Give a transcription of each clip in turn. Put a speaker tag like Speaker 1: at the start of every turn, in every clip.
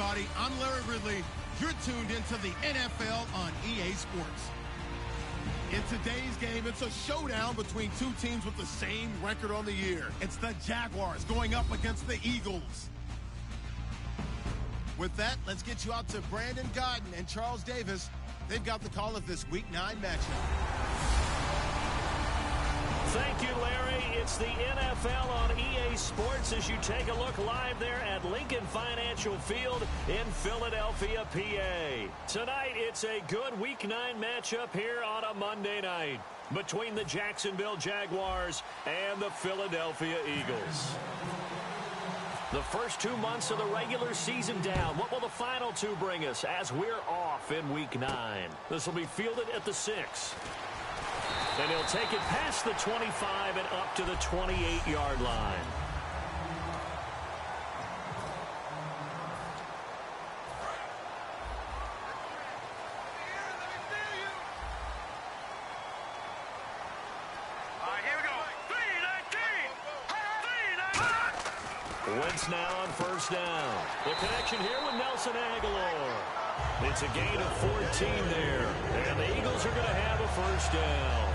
Speaker 1: everybody. I'm Larry Ridley. You're tuned into the NFL on EA Sports. In today's game, it's a showdown between two teams with the same record on the year. It's the Jaguars going up against the Eagles. With that, let's get you out to Brandon Godden and Charles Davis. They've got the call of this Week 9 matchup.
Speaker 2: Thank you, Larry. It's the NFL on EA Sports as you take a look live there at Lincoln Financial Field in Philadelphia, PA. Tonight, it's a good Week 9 matchup here on a Monday night between the Jacksonville Jaguars and the Philadelphia Eagles. The first 2 months of the regular season down. What will the final two bring us as we're off in Week 9? This will be fielded at the 6. And he'll take it past the 25 and up to the 28-yard line. Wentz now on first down. The connection here with Nelson Aguilar. It's a gain of 14 there. And the Eagles are going to have a first down.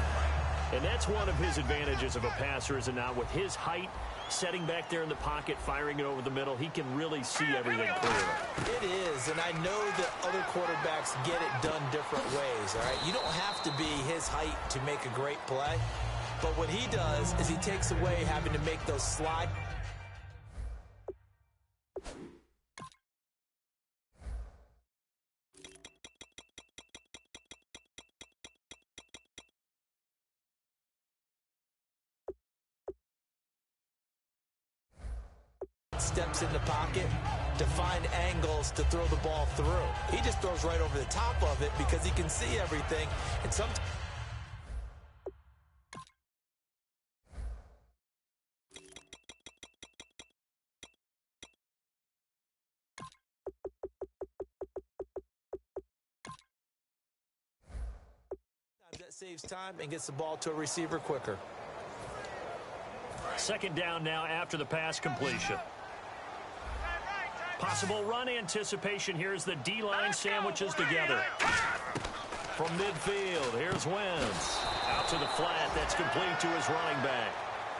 Speaker 2: And that's one of his advantages of a passer, is it not? With his height, setting back there in the pocket, firing it over the middle, he can really see everything clearly.
Speaker 3: It is, and I know that other quarterbacks get it done different ways, all right? You don't have to be his height to make a great play. But what he does is he takes away having to make those slide. Steps in the pocket to find angles to throw the ball through. He just throws right over the top of it because he can see everything. And sometimes that saves time and gets the ball to a receiver quicker.
Speaker 2: Second down now after the pass completion. Possible run anticipation. Here's the D-line sandwiches together. From midfield, here's Wentz. Out to the flat. That's complete to his running back.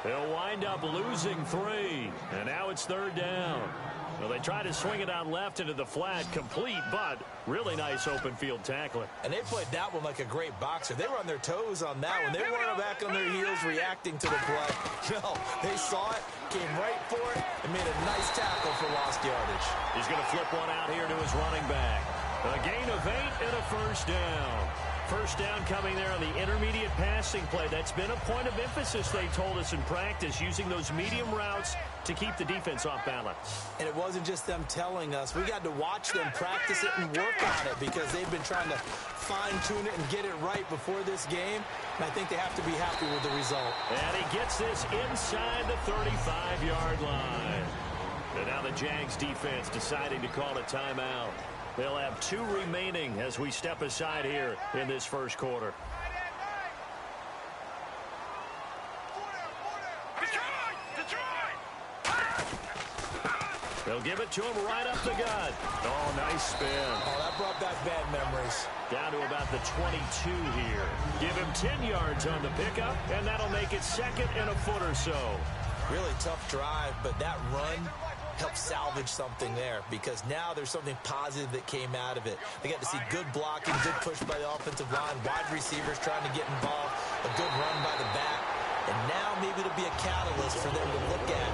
Speaker 2: They'll wind up losing 3. And now it's third down. Well, they try to swing it out left into the flat. Complete, but really nice open field tackling.
Speaker 3: And they played that one like a great boxer. They were on their toes on that one. They weren't back on their heels reacting to the play. No, they saw it, came right for it, and made a nice tackle for lost yardage.
Speaker 2: He's going to flip one out here to his running back. A gain of 8 and a first down. First down coming there on the intermediate passing play. That's been a point of emphasis, they told us in practice, using those medium routes to keep the defense off balance.
Speaker 3: And it wasn't just them telling us. We got to watch them practice it and work on it because they've been trying to fine-tune it and get it right before this game. And I think they have to be happy with the result.
Speaker 2: And he gets this inside the 35-yard line. And now the Jags defense deciding to call a timeout. They'll have 2 remaining as we step aside here in this first quarter. They'll give it to him right up the gut. Oh, nice spin.
Speaker 3: Oh, that brought back bad memories.
Speaker 2: Down to about the 22 here. Give him 10 yards on the pickup, and that'll make it second and a foot or so.
Speaker 3: Really tough drive, but that run help salvage something there because now there's something positive that came out of it. They got to see good blocking, good push by the offensive line, wide receivers trying to get involved, a good run by the back, and now maybe it'll be a catalyst for them to look at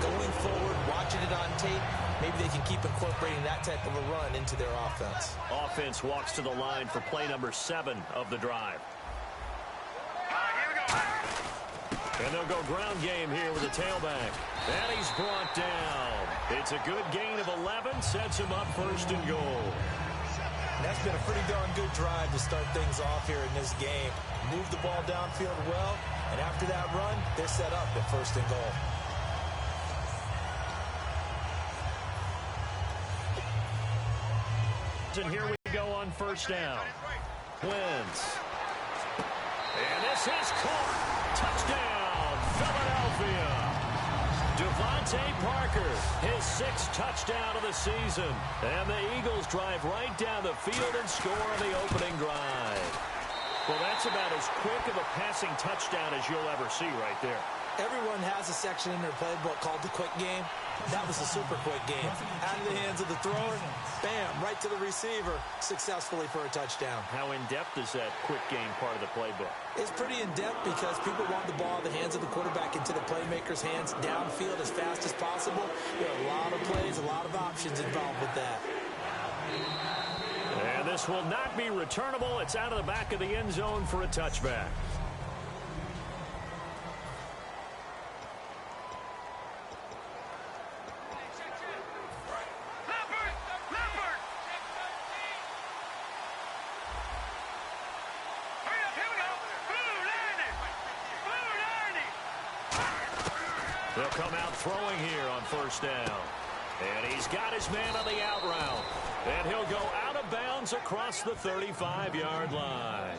Speaker 3: going forward, watching it on tape. Maybe they can keep incorporating that type of a run into their offense.
Speaker 2: Offense walks to the line for play number 7 of the drive. And they'll go ground game here with the tailback. And he's brought down. It's a good gain of 11. Sets him up first and goal.
Speaker 3: That's been a pretty darn good drive to start things off here in this game. Move the ball downfield well, and after that run, they're set up at first and goal.
Speaker 2: And here we go on first down. Wentz. And this is caught. Touchdown, Philadelphia. Devontae Parker, his 6th touchdown of the season. And the Eagles drive right down the field and score on the opening drive. Well, that's about as quick of a passing touchdown as you'll ever see right there.
Speaker 3: Everyone has a section in their playbook called the quick game. That was a super quick game. Out of the hands of the thrower, bam, right to the receiver, successfully for a touchdown.
Speaker 2: How in-depth is that quick game part of the playbook?
Speaker 3: It's pretty in-depth because people want the ball in the hands of the quarterback into the playmaker's hands downfield as fast as possible. There are a lot of plays, a lot of options involved with that.
Speaker 2: And this will not be returnable. It's out of the back of the end zone for a touchback. They'll come out throwing here on first down. And he's got his man on the out route. And he'll go out of bounds across the 35-yard line.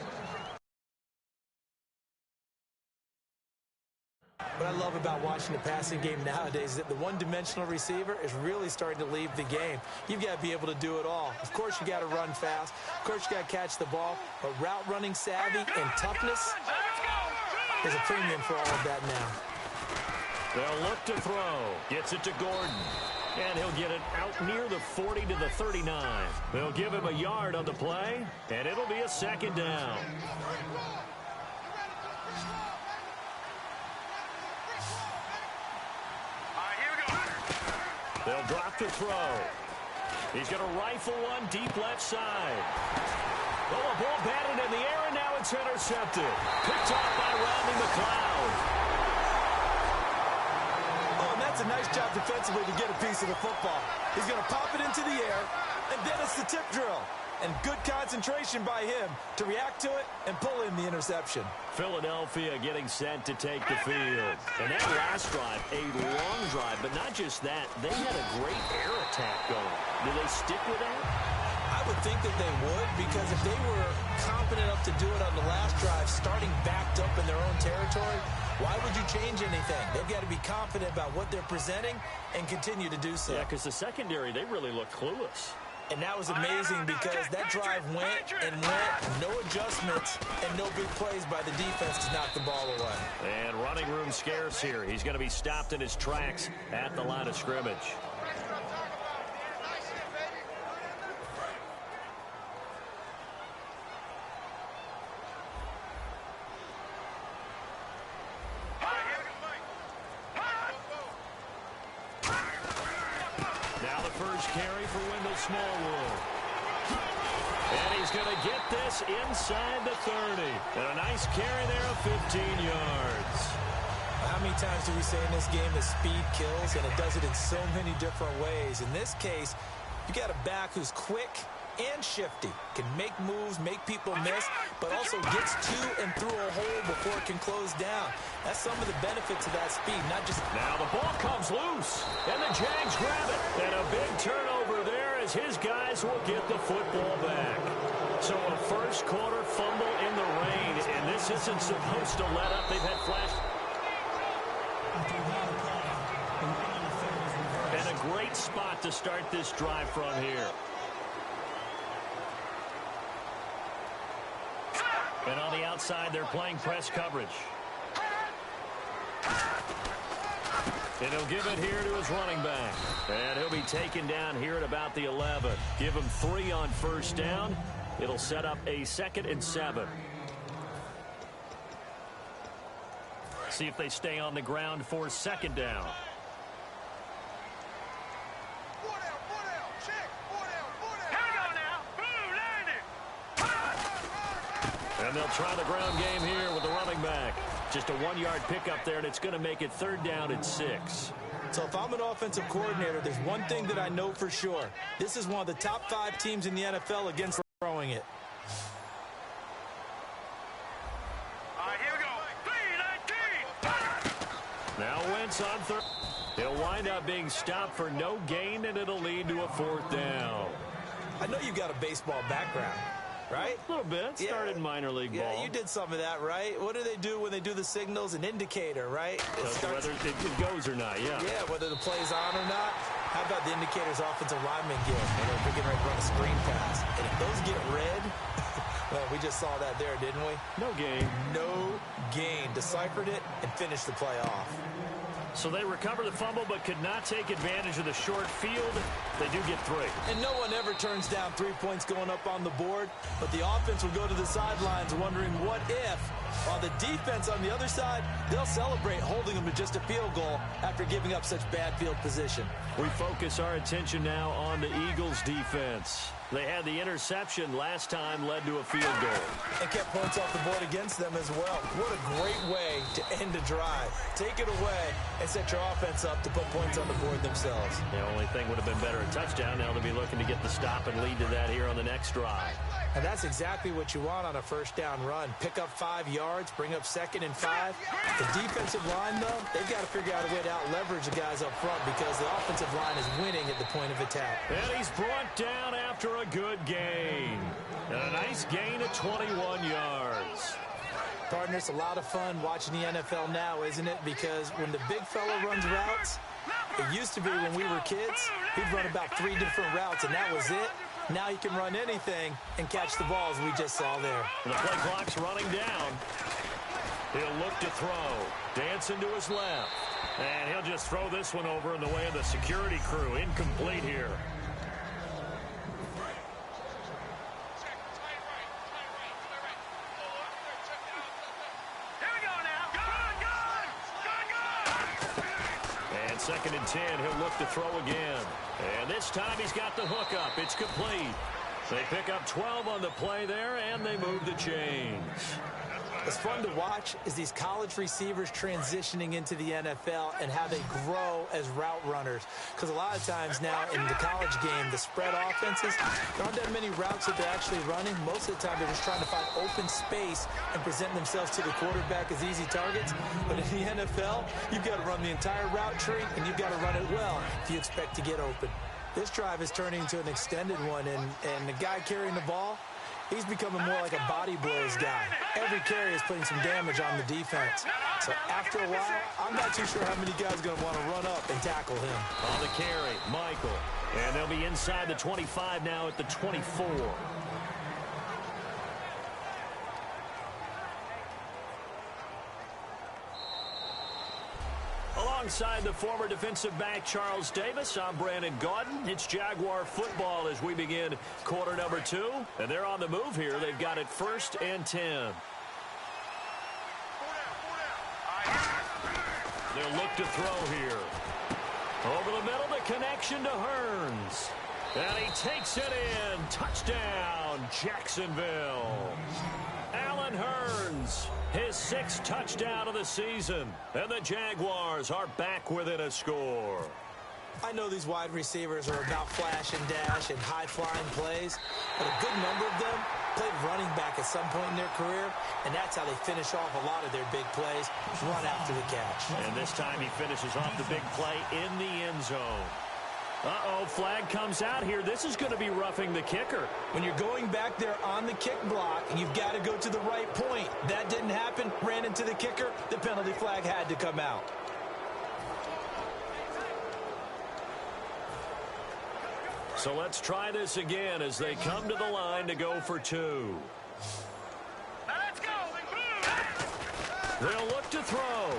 Speaker 3: What I love about watching the passing game nowadays is that the one-dimensional receiver is really starting to leave the game. You've got to be able to do it all. Of course, you got to run fast. Of course, you got to catch the ball. But route running savvy and toughness is a premium for all of that now.
Speaker 2: They'll look to throw. Gets it to Gordon. And he'll get it out near the 40 to the 39. They'll give him a yard on the play, and it'll be a second down. They'll drop to throw. He's going to rifle one deep left side. Oh, a ball batted in the air, and now it's intercepted. Picked off by Rodney McLeod.
Speaker 3: That's a nice job defensively to get a piece of the football. He's going to pop it into the air, and then it's the tip drill. And good concentration by him to react to it and pull in the interception.
Speaker 2: Philadelphia getting set to take the field. And that last drive, a long drive, but not just that. They had a great air attack going. Do they stick with that?
Speaker 3: I would think that they would, because if they were confident enough to do it on the last drive, starting backed up in their own territory, why would you change anything? They've got to be confident about what they're presenting and continue to do so.
Speaker 2: Yeah, because the secondary, they really look clueless.
Speaker 3: And that was amazing because that drive went and went, no adjustments, and no big plays by the defense to knock the ball away.
Speaker 2: And running room scarce here. He's going to be stopped in his tracks at the line of scrimmage. Carry for Wendell Smallwood. And he's going to get this inside the 30. And a nice carry there of 15 yards.
Speaker 3: How many times do we say in this game that speed kills, and it does it in so many different ways? In this case, you got a back who's quick and shifty, can make moves, make people miss, but also gets to and through a hole before it can close down. That's some of the benefits of that speed, not just...
Speaker 2: Now the ball comes loose, and the Jags grab it. And a big turnover there as his guys will get the football back. So a first quarter fumble in the rain, and this isn't supposed to let up. They've had flash. And a great spot to start this drive from here. And on the outside, they're playing press coverage. And he'll give it here to his running back. And he'll be taken down here at about the 11. Give him 3 on first down. It'll set up a 2nd and 7. See if they stay on the ground for 2nd down. And they'll try the ground game here with the running back. Just a 1-yard pickup there, and it's going to make it 3rd down and 6.
Speaker 3: So if I'm an offensive coordinator, there's one thing that I know for sure. This is one of the top 5 teams in the NFL against throwing it.
Speaker 4: All right, here we go. 3-19.
Speaker 2: Now Wentz on 3rd. He'll wind up being stopped for no gain, and it'll lead to a 4th down.
Speaker 3: I know you've got a baseball background. right?
Speaker 2: A little bit. Started minor league ball.
Speaker 3: Yeah, you did some of that, right? What do they do when they do the signals? An indicator, right?
Speaker 2: Whether it goes or not, yeah.
Speaker 3: Yeah, whether the play's on or not. How about the indicators offensive linemen get when they're getting ready to run a screen pass? And if those get red, well, we just saw that there, didn't we?
Speaker 2: No gain.
Speaker 3: No gain. Deciphered it and finished the play off.
Speaker 2: So they recover the fumble but could not take advantage of the short field. They do get 3.
Speaker 3: And no one ever turns down 3 points going up on the board, but the offense will go to the sidelines wondering what if. While the defense on the other side, they'll celebrate holding them to just a field goal after giving up such bad field position.
Speaker 2: We focus our attention now on the Eagles' defense. They had the interception last time, led to a field goal.
Speaker 3: And kept points off the board against them as well. What a great way to end a drive. Take it away and set your offense up to put points on the board themselves.
Speaker 2: The only thing would have been better a touchdown. Now they'll be looking to get the stop and lead to that here on the next drive.
Speaker 3: And that's exactly what you want on a first down run. Pick up 5 yards, bring up 2nd and 5. The defensive line, though, they've got to figure out a way to out-leverage the guys up front because the offensive line is winning at the point of attack.
Speaker 2: And he's brought down after a good gain. And a nice gain of 21 yards.
Speaker 3: Partner, it's a lot of fun watching the NFL now, isn't it? Because when the big fella runs routes, it used to be when we were kids, he'd run about 3 different routes, and that was it. Now he can run anything and catch the balls we just saw there.
Speaker 2: And the play clock's running down. He'll look to throw. Dancing to his left. And he'll just throw this one over in the way of the security crew. Incomplete here. And 2nd and 10, he'll look to throw again. And this time he's got the hook up. It's complete. They pick up 12 on the play there, and they move the chains.
Speaker 3: What's fun to watch is these college receivers transitioning into the NFL and how they grow as route runners. Because a lot of times now in the college game, the spread offenses, there aren't that many routes that they're actually running. Most of the time, they're just trying to find open space and present themselves to the quarterback as easy targets. But in the NFL, you've got to run the entire route tree, and you've got to run it well if you expect to get open. This drive is turning into an extended one, and the guy carrying the ball, he's becoming more like a body blows guy. Every carry is putting some damage on the defense. So after a while, I'm not too sure how many guys are going to want to run up and tackle him.
Speaker 2: On the carry, Michael. And they'll be inside the 25 now at the 24. Alongside the former defensive back Charles Davis, I'm Brandon Gaudin. It's Jaguar football as we begin quarter number 2. And they're on the move here. They've got it 1st and 10. They'll look to throw here. Over the middle, the connection to Hearns. And he takes it in. Touchdown, Jacksonville. Allen Hearns, his 6th touchdown of the season. And the Jaguars are back within a score.
Speaker 3: I know these wide receivers are about flash and dash and high-flying plays, but a good number of them played running back at some point in their career, and that's how they finish off a lot of their big plays, run after the catch.
Speaker 2: And this time he finishes off the big play in the end zone. Uh-oh, flag comes out here. This is going to be roughing the kicker.
Speaker 3: When you're going back there on the kick block, and you've got to go to the right point. That didn't happen, ran into the kicker. The penalty flag had to come out.
Speaker 2: So let's try this again as they come to the line to go for 2.
Speaker 4: Let's go.
Speaker 2: They'll look to throw.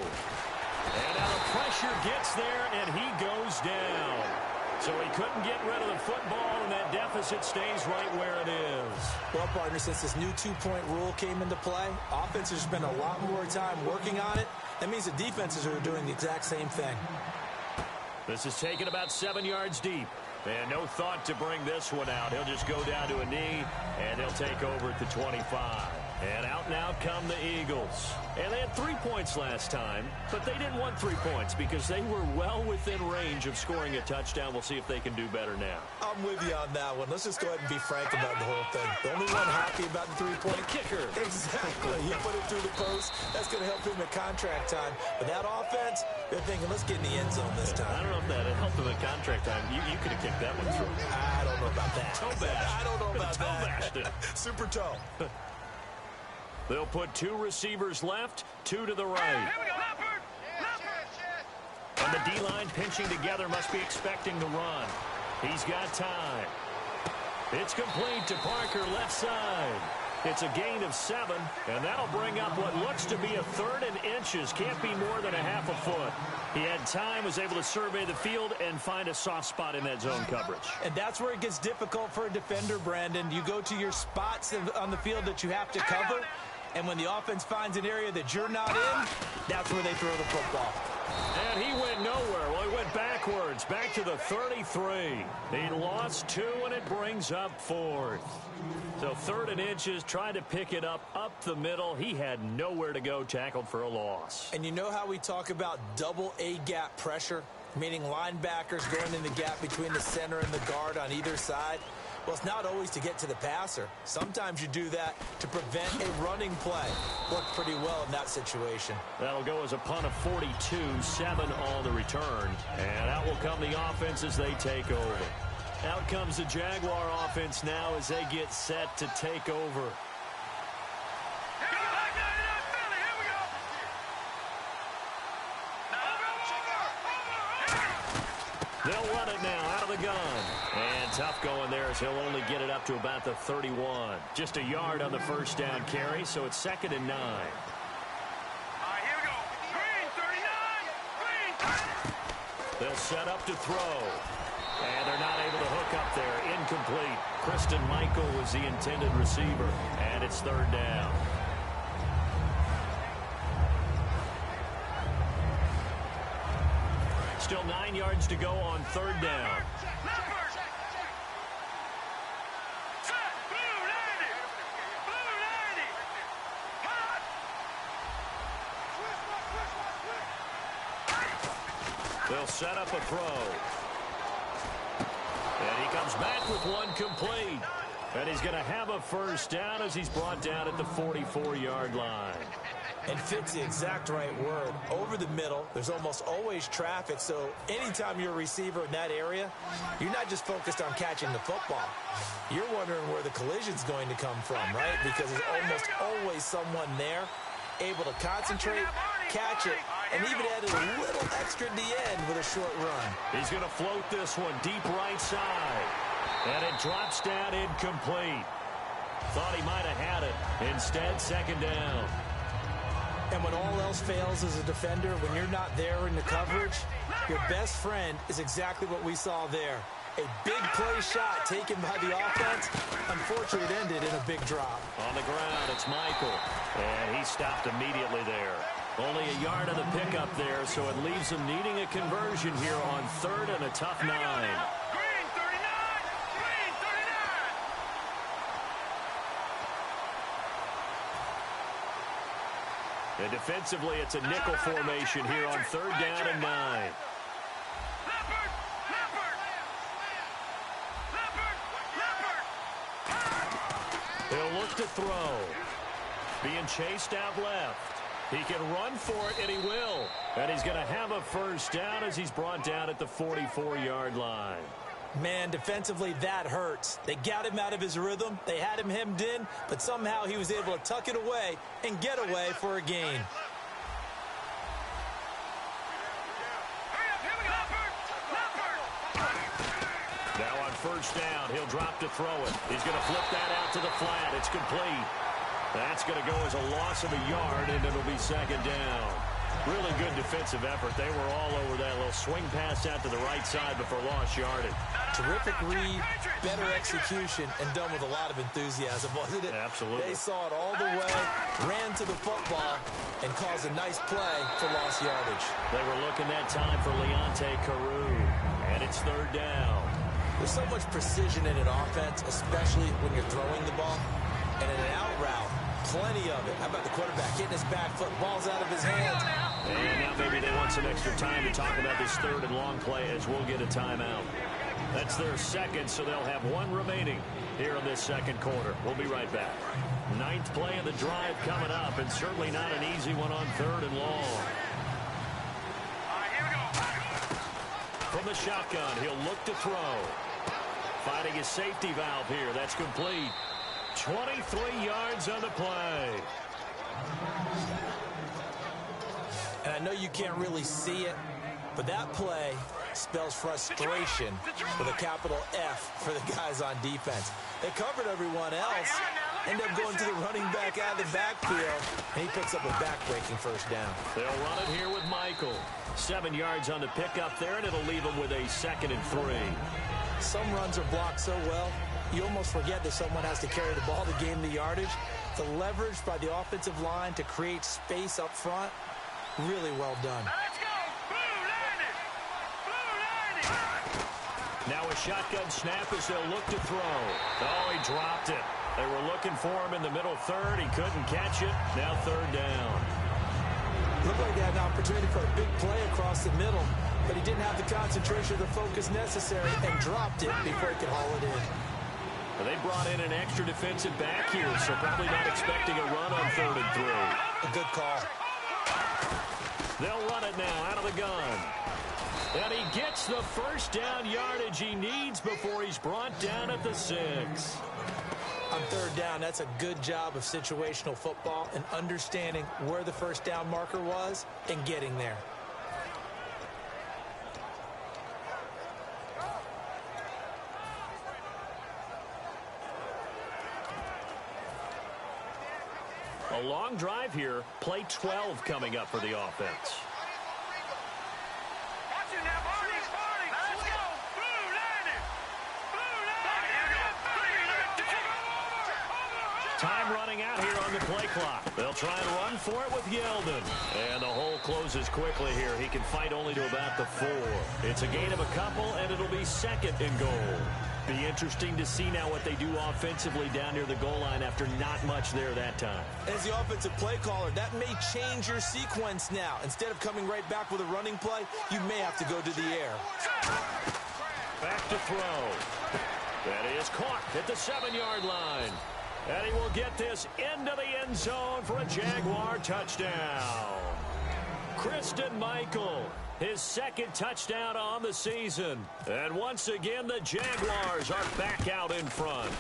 Speaker 2: And now the pressure gets there, and he goes down. So he couldn't get rid of the football, and that deficit stays right where it is.
Speaker 3: Well, partner, since this new 2-point rule came into play, offenses spend a lot more time working on it. That means the defenses are doing the exact same thing.
Speaker 2: This is taken about 7 yards deep. And no thought to bring this one out. He'll just go down to a knee, and he'll take over at the 25. And out now come the Eagles. And they had 3 points last time, but they didn't want 3 points because they were well within range of scoring a touchdown. We'll see if they can do better now.
Speaker 3: I'm with you on that one. Let's just go ahead and be frank about the whole thing. The only one happy about the 3-point
Speaker 2: kicker.
Speaker 3: Exactly. He put it through the post. That's going to help him at contract time. But that offense, they're thinking, let's get in the end zone this time.
Speaker 2: I don't know if that helped him at contract contract time. You could have kicked that one through.
Speaker 3: I don't know about that.
Speaker 2: Toe bash.
Speaker 3: I don't know about
Speaker 2: Toe
Speaker 3: that.
Speaker 2: bashed it.
Speaker 3: Super toe.
Speaker 2: They'll put 2 receivers left, 2 to the right.
Speaker 4: Here we go, Leopard!
Speaker 2: And the D-line pinching together must be expecting the run. He's got time. It's complete to Parker left side. It's a gain of 7, and that'll bring up what looks to be a 3rd and inches. Can't be more than a half a foot. He had time, was able to survey the field and find a soft spot in that zone coverage.
Speaker 3: And that's where it gets difficult for a defender, Brandon. You go to your spots on the field that you have to cover, and when the offense finds an area that you're not in, that's where they throw the football.
Speaker 2: And he went nowhere. Well, he went backwards, back to the 33. He lost 2, and it brings up 4th. So 3rd and inches, trying to pick it up the middle. He had nowhere to go, tackled for a loss.
Speaker 3: And you know how we talk about double A-gap pressure, meaning linebackers going in the gap between the center and the guard on either side? Well, it's not always to get to the passer. Sometimes you do that to prevent a running play. Worked pretty well in that situation.
Speaker 2: That'll go as a punt of 42, 7 on the return. And out will come the offense as they take over. Out comes the Jaguar offense now as they get set to take over. They'll run it now out of the gun. And tough going there as he'll only get it up to about the 31. Just a yard on the first down carry, so it's 2nd and 9.
Speaker 4: All right, here we go. Green, 39. Green.
Speaker 2: They'll set up to throw. And they're not able to hook up there. Incomplete. Kristen Michael was the intended receiver. And it's 3rd down. Still 9 yards to go on 3rd down. They'll set up a throw. And he comes back with one complete. And he's going to have a first down as he's brought down at the 44-yard line.
Speaker 3: And fits the exact right word. Over the middle, there's almost always traffic, so anytime you're a receiver in that area, you're not just focused on catching the football. You're wondering where the collision's going to come from, right? Because there's almost always someone there able to concentrate, catch it, and even add a little extra at the end with a short run.
Speaker 2: He's going to float this one deep right side. And it drops down incomplete. Thought he might have had it. Instead, 2nd down.
Speaker 3: And when all else fails as a defender, when you're not there in the coverage, your best friend is exactly what we saw there. A big play shot taken by the offense. Unfortunately, it ended in a big drop.
Speaker 2: On the ground, it's Michael. And he stopped immediately there. Only a yard of the pickup there, so it leaves him needing a conversion here on 3rd and a tough 9.
Speaker 4: Green, 39. Green, 39.
Speaker 2: And defensively, it's a nickel formation here on 3rd down and 9.
Speaker 4: Leopard! Leopard! Leopard! Leopard!
Speaker 2: He'll look to throw. Being chased out left. He can run for it, and he will. And he's going to have a first down as he's brought down at the 44-yard line.
Speaker 3: Man, defensively, that hurts. They got him out of his rhythm. They had him hemmed in, but somehow he was able to tuck it away and get away for a gain.
Speaker 2: Now on first down, he'll drop to throw it. He's going to flip that out to the flat. It's complete. That's going to go as a loss of a yard, and it'll be 2nd down. Really good defensive effort. They were all over that little swing pass out to the right side before lost yardage.
Speaker 3: Terrific read, better execution, and done with a lot of enthusiasm, wasn't it?
Speaker 2: Absolutely.
Speaker 3: They saw it all the way, ran to the football, and caused a nice play for lost yardage.
Speaker 2: They were looking that time for Leonte Carew, and it's 3rd down.
Speaker 3: There's so much precision in an offense, especially when you're throwing the ball. And in an out route, plenty of it. How about the quarterback hitting his back foot, ball's out of his hands.
Speaker 2: And now maybe they want some extra time to talk about this 3rd and long play as we'll get a timeout. That's their 2nd, so they'll have 1 remaining here in this 2nd quarter. We'll be right back. 9th play of the drive coming up, and certainly not an easy one on 3rd and long.
Speaker 4: All right, here we go.
Speaker 2: From the shotgun. He'll look to throw. Finding his safety valve here. That's complete. 23 yards on the play.
Speaker 3: And I know you can't really see it, but that play spells frustration with a capital F for the guys on defense. They covered everyone else, end up going to the running back out of the backfield, and he picks up a back-breaking first down.
Speaker 2: They'll run it here with Michael. 7 yards on the pickup there, and it'll leave him with a 2nd and 3.
Speaker 3: Some runs are blocked so well, you almost forget that someone has to carry the ball to gain the yardage. The leverage by the offensive line to create space up front, really well done.
Speaker 4: Let's go! Blue landed! Blue landed!
Speaker 2: Now a shotgun snap as they'll look to throw. Oh, he dropped it. They were looking for him in the middle third. He couldn't catch it. Now 3rd down.
Speaker 3: Looked like they had an opportunity for a big play across the middle, but he didn't have the concentration or the focus necessary and dropped it before he could haul it in.
Speaker 2: Well, they brought in an extra defensive back here, so probably not expecting a run on 3rd and 3.
Speaker 3: A good call.
Speaker 2: They'll run it now out of the gun. And he gets the first down yardage he needs before he's brought down at the 6.
Speaker 3: On 3rd down, that's a good job of situational football and understanding where the first down marker was and getting there.
Speaker 2: A long drive here. Play 12 coming up for the offense.
Speaker 4: Watch it now, Barney! Barney! Let's go! Blue landed! Blue landed!
Speaker 2: Time running out here on the play clock. They'll try and run for it with Yeldon. And the hole closes quickly here. He can fight only to about the 4. It's a gain of a couple, and it'll be 2nd and goal. Be interesting to see now what they do offensively down near the goal line after not much there that time.
Speaker 3: As the offensive play caller, that may change your sequence now. Instead of coming right back with a running play, you may have to go to the air.
Speaker 2: Back to throw. That is caught at the 7-yard line. And he will get this into the end zone for a Jaguar touchdown. Christian Michael, his 2nd touchdown on the season. And once again, the Jaguars are back out in front.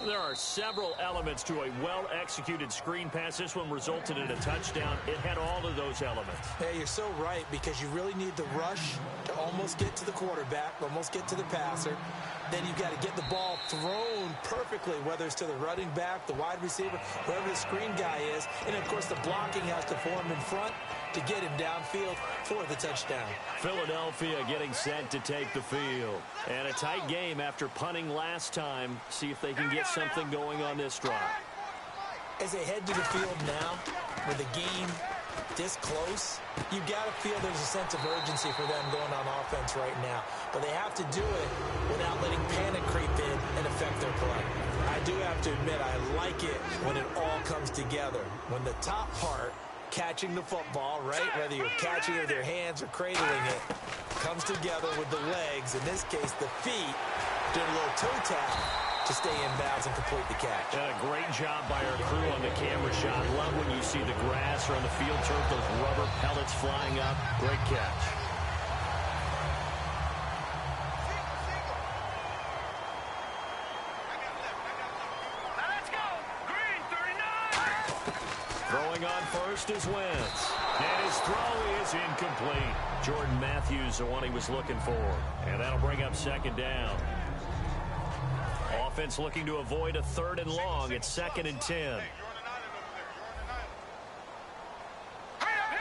Speaker 2: There are several elements to a well-executed screen pass. This one resulted in a touchdown. It had all of those elements.
Speaker 3: Yeah, you're so right, because you really need the rush to almost get to the quarterback, almost get to the passer. Then you've got to get the ball thrown perfectly, whether it's to the running back, the wide receiver, whoever the screen guy is. And, of course, the blocking has to form in front to get him downfield for the touchdown.
Speaker 2: Philadelphia getting set to take the field. And a tight game after punting last time. See if they can get something going on this drive.
Speaker 3: As they head to the field now, with the game this close, you've got to feel there's a sense of urgency for them going on offense right now. But they have to do it without letting panic creep in and affect their play. I do have to admit, I like it when it all comes together. When the top part, catching the football, right, whether you're catching it with your hands or cradling it, comes together with the legs, in this case the feet, doing a little toe tap to stay in bounds and complete the catch.
Speaker 2: A great job by our crew on the camera shot. Love when you see the grass or on the field turf, those rubber pellets flying up. Great catch.
Speaker 4: Let's go! Green 39!
Speaker 2: Throwing on first is Wentz. And his throw is incomplete. Jordan Matthews, the one he was looking for. And that'll bring up 2nd down. Offense looking to avoid a 3rd and long. It's 2nd and 10.
Speaker 4: Here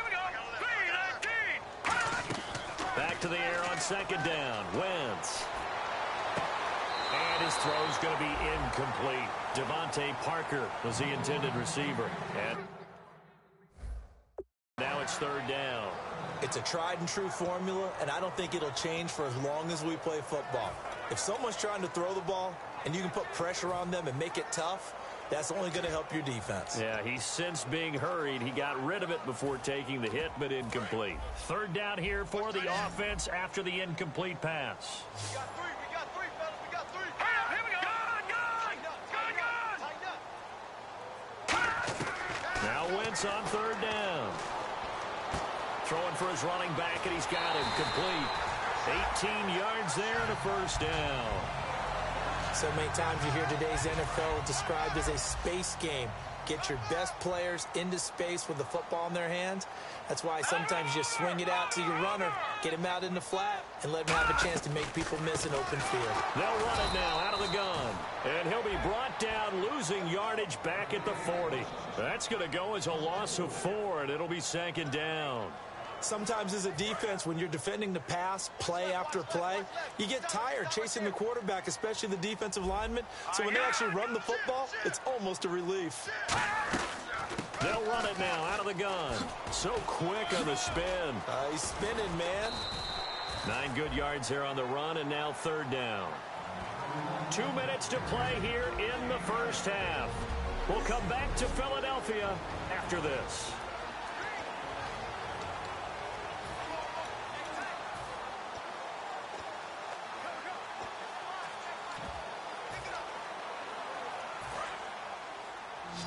Speaker 4: we go! Green 19!
Speaker 2: Back to the air on 2nd down. Wentz. And his throw's going to be incomplete. Devontae Parker was the intended receiver. And now it's 3rd down.
Speaker 3: It's a tried and true formula, and I don't think it'll change for as long as we play football. If someone's trying to throw the ball and you can put pressure on them and make it tough, that's only going to help your defense.
Speaker 2: Yeah, he's since being hurried. He got rid of it before taking the hit, but incomplete. 3rd down here for the offense after the incomplete pass.
Speaker 4: We got 3, fellas, we got 3. Here we go! Gun!
Speaker 2: Now Wentz on 3rd down. Throwing for his running back, and he's got him complete. 18 yards there and a first down.
Speaker 3: So many times you hear today's NFL described as a space game. Get your best players into space with the football in their hands. That's why sometimes you just swing it out to your runner, get him out in the flat, and let him have a chance to make people miss an open field.
Speaker 2: They'll run it now out of the gun. And he'll be brought down, losing yardage back at the 40. That's going to go as a loss of 4, and it'll be second down.
Speaker 3: Sometimes as a defense, when you're defending the pass, play after play, you get tired chasing the quarterback, especially the defensive lineman. So when they actually run the football, it's almost a relief.
Speaker 2: They'll run it now out of the gun. So quick on the spin.
Speaker 3: He's spinning, man.
Speaker 2: 9 good yards there on the run, and now third down. 2 minutes to play here in the first half. We'll come back to Philadelphia after this.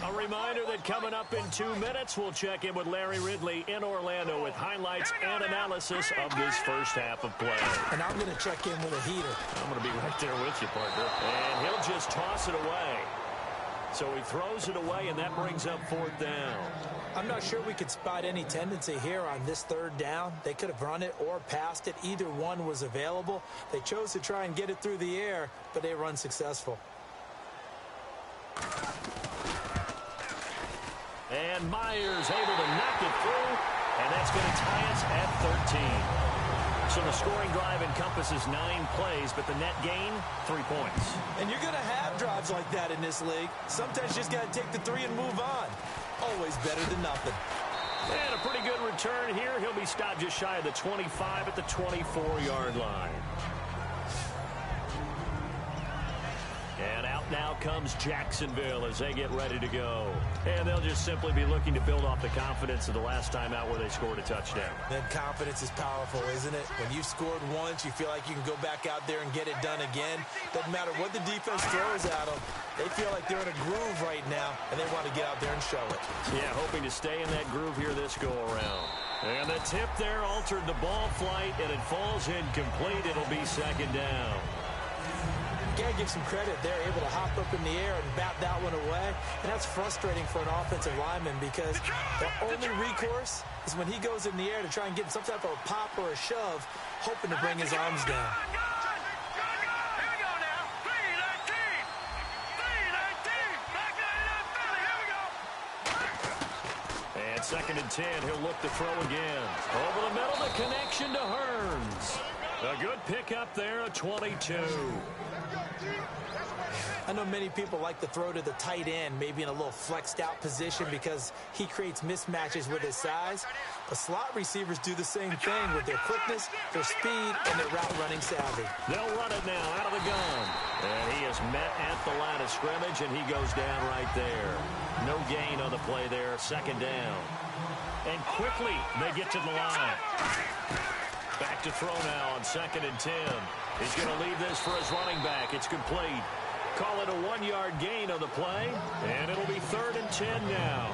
Speaker 2: A reminder that coming up in 2 minutes, we'll check in with Larry Ridley in Orlando with highlights and analysis of this first half of play.
Speaker 3: And I'm going to check in with a heater.
Speaker 2: I'm going to be right there with you, partner. And he'll just toss it away. So he throws it away, and that brings up fourth down.
Speaker 3: I'm not sure we could spot any tendency here on this third down. They could have run it or passed it. Either one was available. They chose to try and get it through the air, but they were unsuccessful.
Speaker 2: And Myers able to knock it through, and that's going to tie us at 13. So the scoring drive encompasses 9 plays, but the net gain, 3 points.
Speaker 3: And you're going to have drives like that in this league. Sometimes you just got to take the 3 and move on. Always better than nothing.
Speaker 2: And a pretty good return here. He'll be stopped just shy of the 25 at the 24-yard line. And out now comes Jacksonville as they get ready to go. And they'll just simply be looking to build off the confidence of the last time out where they scored a touchdown.
Speaker 3: Then confidence is powerful, isn't it? When you've scored once, you feel like you can go back out there and get it done again. Doesn't matter what the defense throws at them. They feel like they're in a groove right now, and they want to get out there and show it.
Speaker 2: Yeah, hoping to stay in that groove here this go-around. And the tip there altered the ball flight, and it falls incomplete. It'll be second down.
Speaker 3: Got to give some credit. They're able to hop up in the air and bat that one away. And that's frustrating for an offensive lineman because the only recourse is when he goes in the air to try and get some type of a pop or a shove, hoping to bring his arms down.
Speaker 2: And second and 10, he'll look to throw again. Over the middle, the connection to Hearns. A good pickup there, a 22.
Speaker 3: I know many people like to throw to the tight end, maybe in a little flexed out position because he creates mismatches with his size. But slot receivers do the same thing with their quickness, their speed, and their route running savvy.
Speaker 2: They'll run it now out of the gun. And he is met at the line of scrimmage, and he goes down right there. No gain on the play there, second down. And quickly they get to the line. Back to throw now on second and 10. He's going to leave this for his running back. It's complete. Call it a 1-yard gain on the play, and it'll be third and 10 now.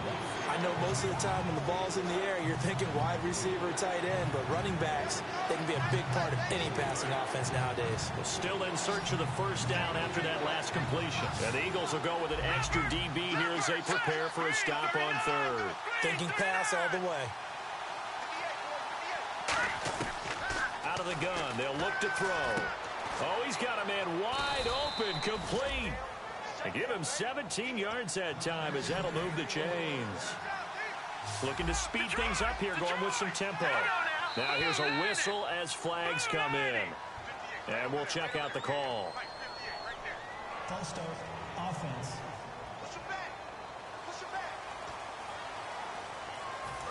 Speaker 3: I know most of the time when the ball's in the air, you're thinking wide receiver, tight end, but running backs, they can be a big part of any passing offense nowadays.
Speaker 2: Well, still in search of the first down after that last completion. And the Eagles will go with an extra DB here as they prepare for a stop on third.
Speaker 3: Thinking pass all the way.
Speaker 2: Out of the gun, they'll look to throw. Oh, he's got a man wide open, complete. And give him 17 yards that time as that'll move the chains. Looking to speed things up here, going with some tempo. Now here's a whistle as flags come in. And we'll check out the call.
Speaker 5: False start, offense.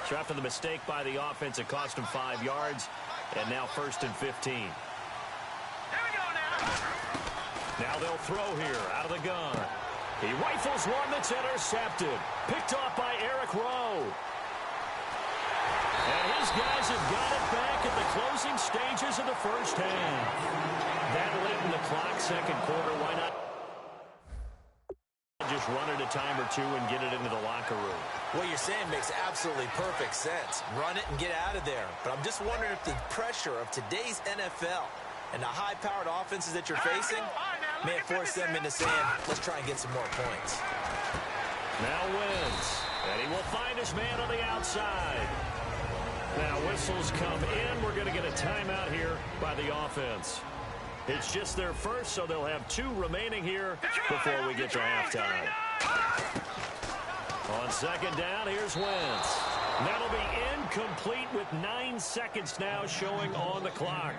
Speaker 2: So after the mistake by the offense, it cost him 5 yards. And now first and 15. Now they'll throw here out of the gun. He rifles one that's intercepted. Picked off by Eric Rowe. And his guys have got it back at the closing stages of the first half. That late in the clock, second quarter, why not just just run it a time or two and get it into the locker room.
Speaker 3: What you're saying makes absolutely perfect sense. Run it and get out of there. But I'm just wondering if the pressure of today's NFL and the high-powered offenses that you're facing may force them into saying, let's try and get some more points.
Speaker 2: Now Wentz, and he will find his man on the outside. Now whistles come in. We're going to get a timeout here by the offense. It's just their first, so they'll have 2 remaining here before we get to halftime. On second down, here's Wentz. That'll be incomplete with 9 seconds now showing on the clock.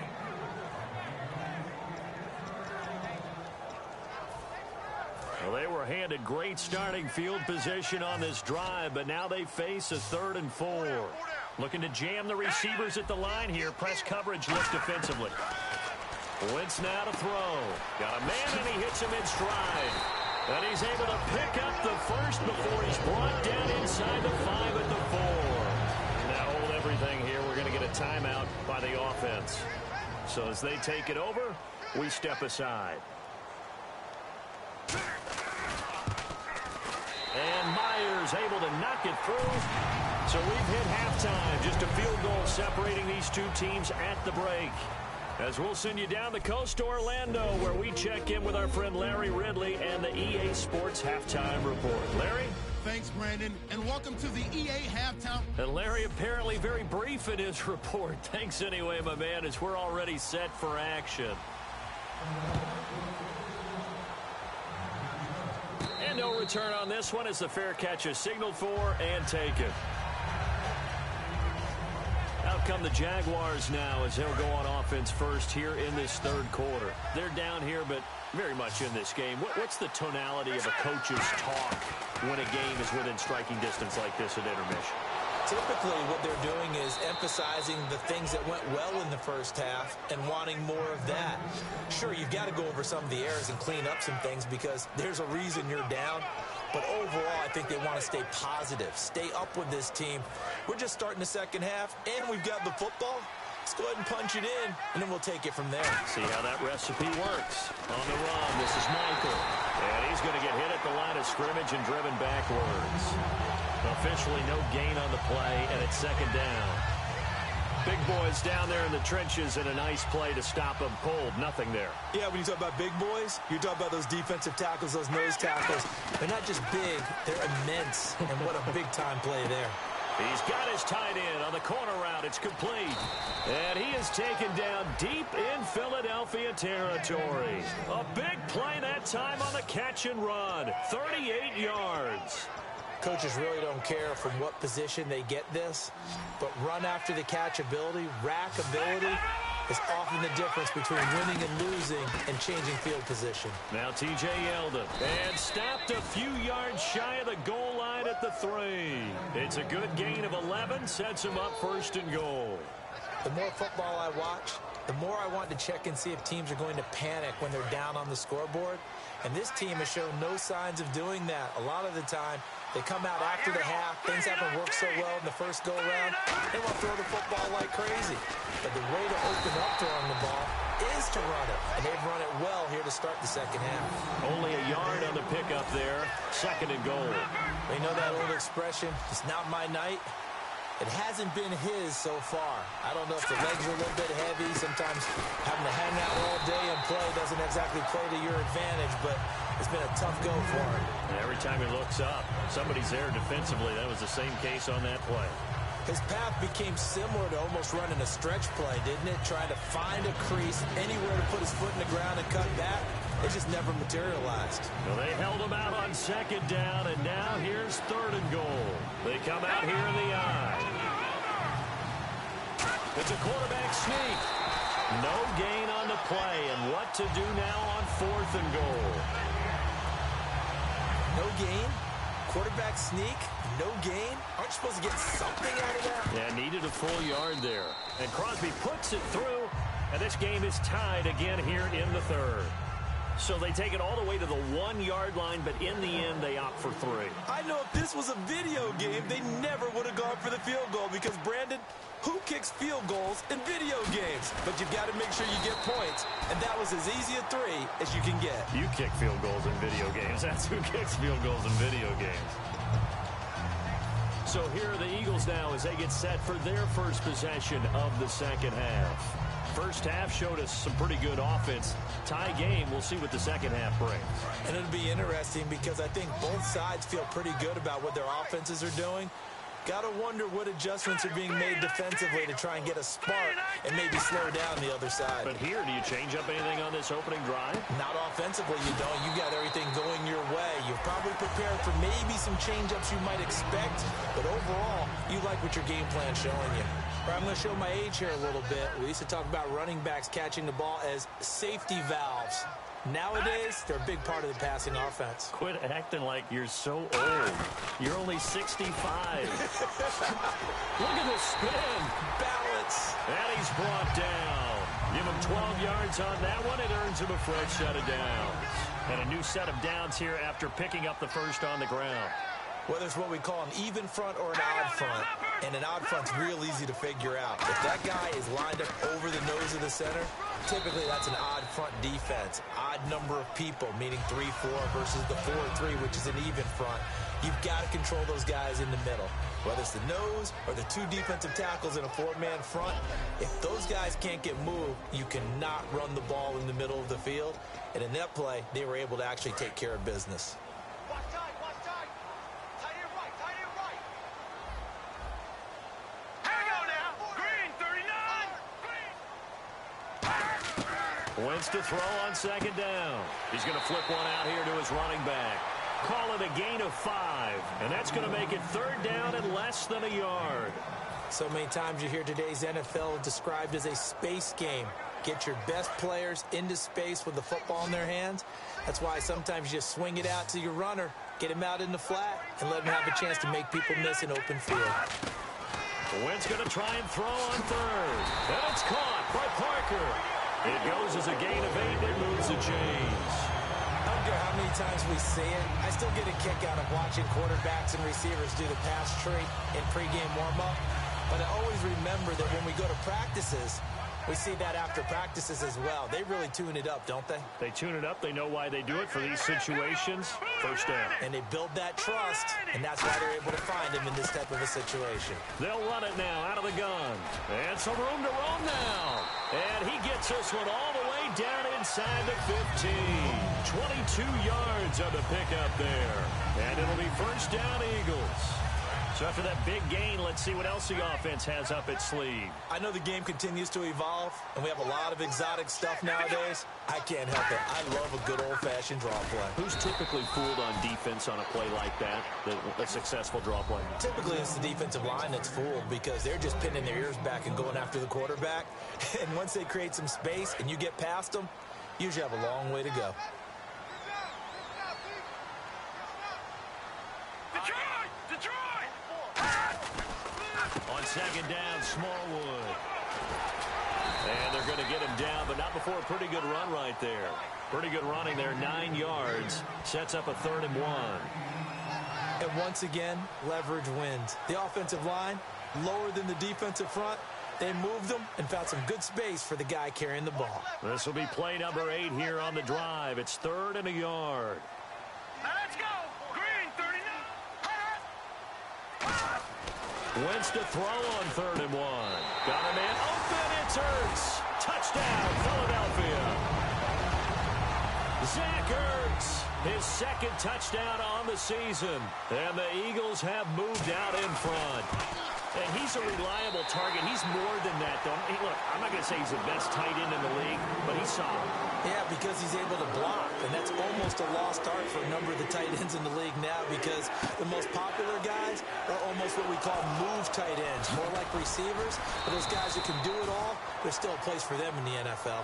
Speaker 2: Well, they were handed great starting field position on this drive, but now they face a 3rd and 4. Looking to jam the receivers at the line here. Press coverage looks defensively. Wentz now to throw. Got a man, and he hits him in stride. And he's able to pick up the first before he's brought down inside the 5 at the 4. Now hold everything here. We're going to get a timeout by the offense. So as they take it over, we step aside. And Myers able to knock it through. So we've hit halftime. Just a field goal separating these 2 teams at the break. As we'll send you down the coast to Orlando, where we check in with our friend Larry Ridley and the EA Sports Halftime Report. Larry?
Speaker 1: Thanks, Brandon, and welcome to the EA Halftime.
Speaker 2: And Larry apparently very brief in his report. Thanks anyway, my man, as we're already set for action. And no return on this one as the fair catch is signaled for and taken. Out come the Jaguars now as they'll go on offense first here in this 3rd quarter. They're down here, but very much in this game. What's the tonality of a coach's talk when a game is within striking distance like this at intermission?
Speaker 3: Typically, what they're doing is emphasizing the things that went well in the first half and wanting more of that. Sure, you've got to go over some of the errors and clean up some things because there's a reason you're down. But overall, I think they want to stay positive, stay up with this team. We're just starting the second half, and we've got the football. Let's go ahead and punch it in, and then we'll take it from there.
Speaker 2: See how that recipe works. On the run, this is Michael. And he's going to get hit at the line of scrimmage and driven backwards. Officially no gain on the play, and it's 2nd down. Big boys down there in the trenches and a nice play to stop them cold. Nothing there.
Speaker 3: Yeah, when you talk about big boys, you're talking about those defensive tackles, those nose tackles. They're not just big, they're immense. And what a big-time play there.
Speaker 2: He's got his tight end on the corner route. It's complete. And he is taken down deep in Philadelphia territory. A big play that time on the catch and run. 38 yards.
Speaker 3: Coaches really don't care from what position they get this, but run after the catch ability, rack ability, is often the difference between winning and losing and changing field position.
Speaker 2: Now T.J. Yeldon, and stopped a few yards shy of the goal line at the 3. It's a good gain of 11, sets him up 1st and goal.
Speaker 3: The more football I watch, the more I want to check and see if teams are going to panic when they're down on the scoreboard. And this team has shown no signs of doing that. A lot of the time, they come out after the half. Things haven't worked so well in the first go-around. They want to throw the football like crazy. But the way to open up throwing the ball is to run it. And they've run it well here to start the second half.
Speaker 2: Only a yard on the pickup there. 2nd and goal.
Speaker 3: You know that old expression, it's not my night? It hasn't been his so far. I don't know if the legs are a little bit heavy. Sometimes having to hang out all day and play doesn't exactly play to your advantage, but it's been a tough go for him.
Speaker 2: And every time he looks up, somebody's there defensively. That was the same case on that play.
Speaker 3: His path became similar to almost running a stretch play, didn't it? Trying to find a crease, anywhere to put his foot in the ground and cut back. It just never materialized.
Speaker 2: Well, they held him out on 2nd down, and now here's 3rd and goal. They come out here in the eye. It's a quarterback sneak. No gain on the play, and what to do now on 4th and goal.
Speaker 3: No gain? Quarterback sneak? No gain? Aren't you supposed to get something out of that?
Speaker 2: Yeah, needed a full yard there. And Crosby puts it through, and this game is tied again here in the 3rd. So they take it all the way to the 1-yard line, but in the end, they opt for 3.
Speaker 3: I know if this was a video game, they never would have gone for the field goal because, Brandon, who kicks field goals in video games? But you've got to make sure you get points, and that was as easy a 3 as you can get.
Speaker 2: You kick field goals in video games. That's who kicks field goals in video games. So here are the Eagles now as they get set for their first possession of the second half. First half showed us some pretty good offense. Tie game, we'll see what the second half brings.
Speaker 3: And it'll be interesting because I think both sides feel pretty good about what their offenses are doing. Got to wonder what adjustments are being made defensively to try and get a spark and maybe slow down the other side.
Speaker 2: But here, do you change up anything on this opening drive?
Speaker 3: Not offensively, you don't. You got everything going your way. You're probably prepared for maybe some change-ups you might expect, but overall, you like what your game plan's showing you. I'm going to show my age here a little bit. We used to talk about running backs catching the ball as safety valves. Nowadays, they're a big part of the passing offense.
Speaker 2: Quit acting like you're so old. You're only 65. Look at the spin.
Speaker 3: Balance.
Speaker 2: And he's brought down. Give him 12 yards on that one. It earns him a fresh set of downs. And a new set of downs here after picking up the first on the ground.
Speaker 3: Whether it's what we call an even front or an odd front, and an odd front's real easy to figure out. If that guy is lined up over the nose of the center, typically that's an odd front defense. Odd number of people, meaning 3-4 versus the 4-3, which is an even front. You've got to control those guys in the middle. Whether it's the nose or the 2 defensive tackles in a 4-man front, if those guys can't get moved, you cannot run the ball in the middle of the field. And in that play, they were able to actually take care of business.
Speaker 2: Wentz to throw on second down. He's going to flip one out here to his running back. Call it a gain of 5, and that's going to make it 3rd down and less than a yard.
Speaker 3: So many times you hear today's NFL described as a space game. Get your best players into space with the football in their hands. That's why sometimes you just swing it out to your runner, get him out in the flat, and let him have a chance to make people miss an open field.
Speaker 2: Wentz going to try and throw on 3rd. And it's caught by Parker. It goes as a gain of 8. It moves the chains.
Speaker 3: I don't care how many times we see it. I still get a kick out of watching quarterbacks and receivers do the pass tree in pregame warm-up. But I always remember that when we go to practices, we see that after practices as well. They really tune it up, don't they?
Speaker 2: They tune it up. They know why they do it for these situations. First down.
Speaker 3: And they build that trust, and that's why they're able to find him in this type of a situation.
Speaker 2: They'll run it now out of the gun. And some room to roam now. And he gets this one all the way down inside the 15. 22 yards on the pickup there. And it'll be first down, Eagles. So after that big gain, let's see what else the offense has up its sleeve.
Speaker 3: I know the game continues to evolve, and we have a lot of exotic stuff nowadays. I can't help it. I love a good old-fashioned draw play.
Speaker 2: Who's typically fooled on defense on a play like that, a successful draw play?
Speaker 3: Typically, it's the defensive line that's fooled because they're just pinning their ears back and going after the quarterback. And once they create some space and you get past them, you usually have a long way to go.
Speaker 2: On second down, Smallwood. And they're going to get him down, but not before a pretty good run right there. Pretty good running there, 9 yards. Sets up a 3rd and 1.
Speaker 3: And once again, leverage wins. The offensive line, lower than the defensive front. They moved them and found some good space for the guy carrying the ball.
Speaker 2: This will be play number 8 here on the drive. It's 3rd and a yard.
Speaker 4: Let's go. Green, 39.
Speaker 2: Wentz to throw on 3rd and 1. Got a man open. It's Ertz. Touchdown, Philadelphia. Zach Ertz, his 2nd touchdown on the season. And the Eagles have moved out in front. And he's a reliable target. He's more than that, though. Hey, look, I'm not going to say he's the best tight end in the league, but he's solid.
Speaker 3: Yeah, because he's able to block, and that's almost a lost art for a number of the tight ends in the league now because the most popular guys are almost what we call move tight ends, more like receivers. But those guys that can do it all, there's still a place for them in the NFL.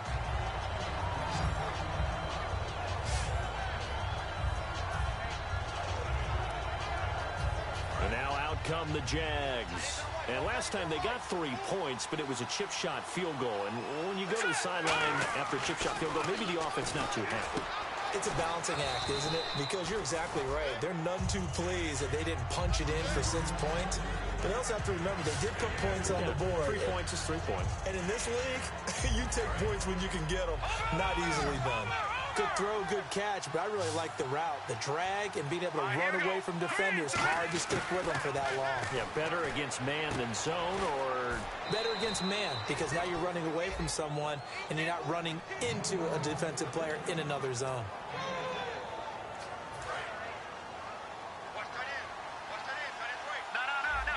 Speaker 2: And now out come the Jags. And last time they got 3 points, but it was a chip shot field goal. And when you go to the sideline after a chip shot field goal, maybe the offense not too happy.
Speaker 3: It's a balancing act, isn't it? Because you're exactly right. They're none too pleased that they didn't punch it in for 6 points. But they also have to remember they did put points on the board.
Speaker 2: 3 points is 3 points.
Speaker 3: And in this league, you take points when you can get them. Not easily done. Good throw, good catch, but I really like the route. The drag and being able to run away from defenders. Hard to stick with them for that long.
Speaker 2: Yeah, better against man than zone, or
Speaker 3: better against man, because now you're running away from someone and you're not running into a defensive player in another zone.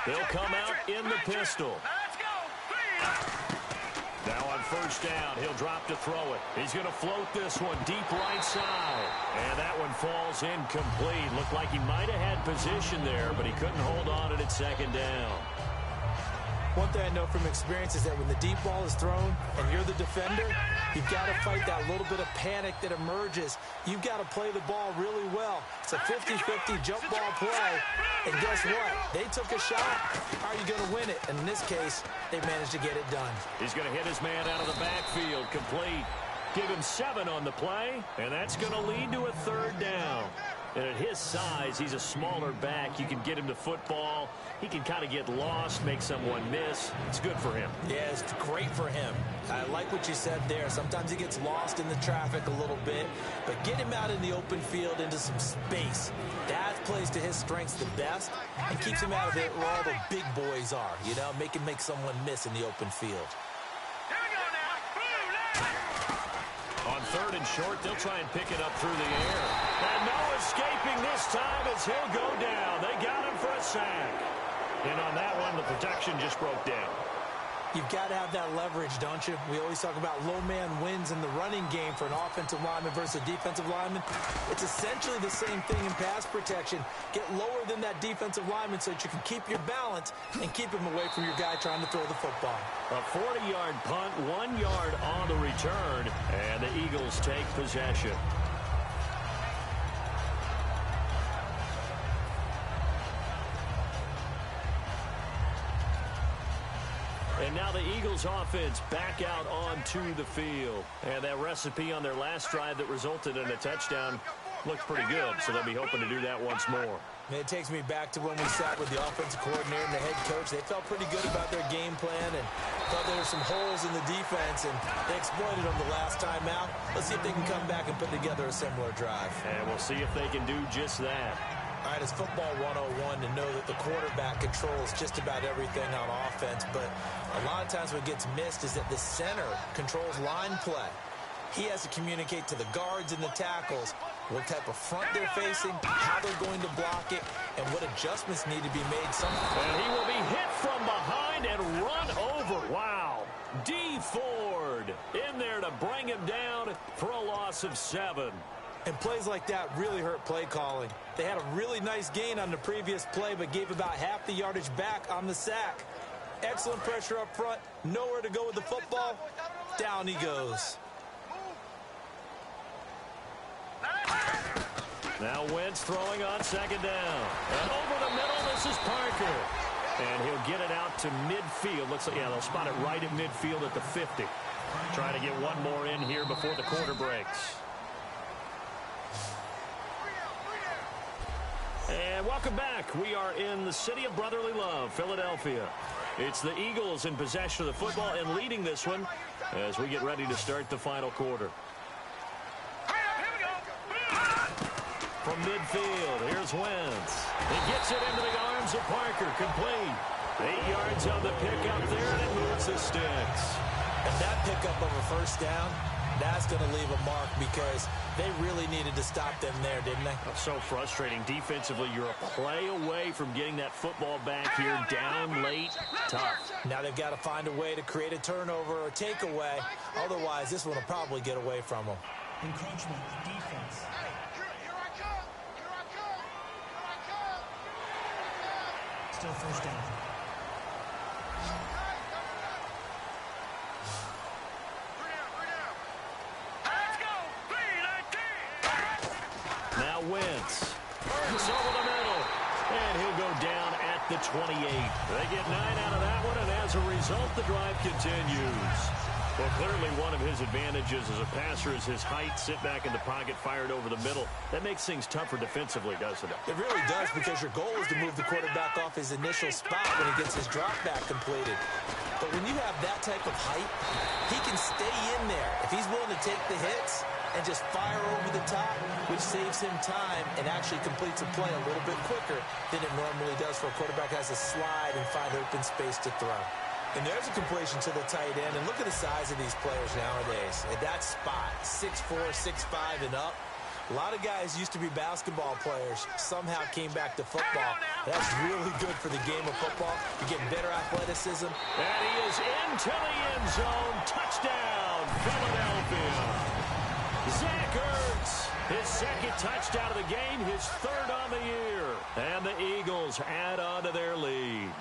Speaker 2: They'll come out in the pistol.
Speaker 4: Let's go.
Speaker 2: Now on first down, he'll drop to throw it. He's going to float this one deep right side. And that one falls incomplete. Looked like he might have had position there, but he couldn't hold on to it at second down.
Speaker 3: One thing I know from experience is that when the deep ball is thrown and you're the defender, you've got to fight that little bit of panic that emerges. You've got to play the ball really well. It's a 50-50 jump ball play. And guess what? They took a shot. How are you going to win it? And in this case, they managed to get it done.
Speaker 2: He's going to hit his man out of the backfield. Complete. Give him 7 on the play, and that's going to lead to a third down. And at his size, he's a smaller back. You can get him to football. He can kind of get lost, make someone miss. It's good for him.
Speaker 3: Yeah, it's great for him. I like what you said there. Sometimes he gets lost in the traffic a little bit, but get him out in the open field into some space. That plays to his strengths the best and keeps him out of it where all the big boys are, you know, make someone miss in the open field.
Speaker 4: Here we go now.
Speaker 2: On third and short, they'll try and pick it up through the air. And no escaping this time as he'll go down. They got him for a sack. And on that one, the protection just broke down.
Speaker 3: You've got to have that leverage, don't you? We always talk about low man wins in the running game for an offensive lineman versus a defensive lineman. It's essentially the same thing in pass protection. Get lower than that defensive lineman so that you can keep your balance and keep him away from your guy trying to throw the football.
Speaker 2: A 40-yard punt, 1 yard on the return, and the Eagles take possession. And now the Eagles offense back out onto the field. And that recipe on their last drive that resulted in a touchdown looked pretty good, so they'll be hoping to do that once more.
Speaker 3: And it takes me back to when we sat with the offensive coordinator and the head coach. They felt pretty good about their game plan and thought there were some holes in the defense, and they exploited them the last time out. Let's see if they can come back and put together a similar drive.
Speaker 2: And we'll see if they can do just that.
Speaker 3: All right, it's football 101 to know that the quarterback controls just about everything on offense, but a lot of times what gets missed is that the center controls line play. He has to communicate to the guards and the tackles what type of front they're facing, how they're going to block it, and what adjustments need to be made.
Speaker 2: And he will be hit from behind and run over. Wow. D. Ford in there to bring him down for a loss of 7.
Speaker 3: And plays like that really hurt play calling. They had a really nice gain on the previous play, but gave about half the yardage back on the sack. Excellent pressure up front. Nowhere to go with the football. Down he goes.
Speaker 2: Now Wentz throwing on second down. And over the middle, this is Parker. And he'll get it out to midfield. Looks like, yeah, they'll spot it right at midfield at the 50. Trying to get one more in here before the quarter breaks. And welcome back. We are in the city of brotherly love, Philadelphia. It's the Eagles in possession of the football and leading this one as we get ready to start the final quarter. From midfield, here's Wentz. He gets it into the arms of Parker, complete. 8 yards on the pickup there, and it moves the sticks.
Speaker 3: And that pickup of a first down, that's going to leave a mark because they really needed to stop them there, didn't they?
Speaker 2: That's so frustrating. Defensively, you're a play away from getting that football back here, down late, tough.
Speaker 3: Now they've got to find a way to create a turnover or takeaway. Otherwise, this one will probably get away from them.
Speaker 5: Encroachment, defense. Still first down.
Speaker 2: Now Wentz. It's over the middle. And he'll go down at the 28. They get 9 out of that one, and as a result, the drive continues. Well, clearly one of his advantages as a passer is his height. Sit back in the pocket, fired over the middle. That makes things tougher defensively, doesn't it?
Speaker 3: It really does, because your goal is to move the quarterback off his initial spot when he gets his drop back completed. But when you have that type of height, he can stay in there if he's willing to take the hits and just fire over the top, which saves him time and actually completes a play a little bit quicker than it normally does for a quarterback who has to slide and find open space to throw. And there's a completion to the tight end. And look at the size of these players nowadays. At that spot, 6'4", 6'5", and up. A lot of guys used to be basketball players, somehow came back to football. That's really good for the game of football. You get better athleticism.
Speaker 2: And he is into the end zone. Touchdown, Philadelphia. Zach Ertz, his second touchdown of the game, his third on the year. And the Eagles add on to their lead.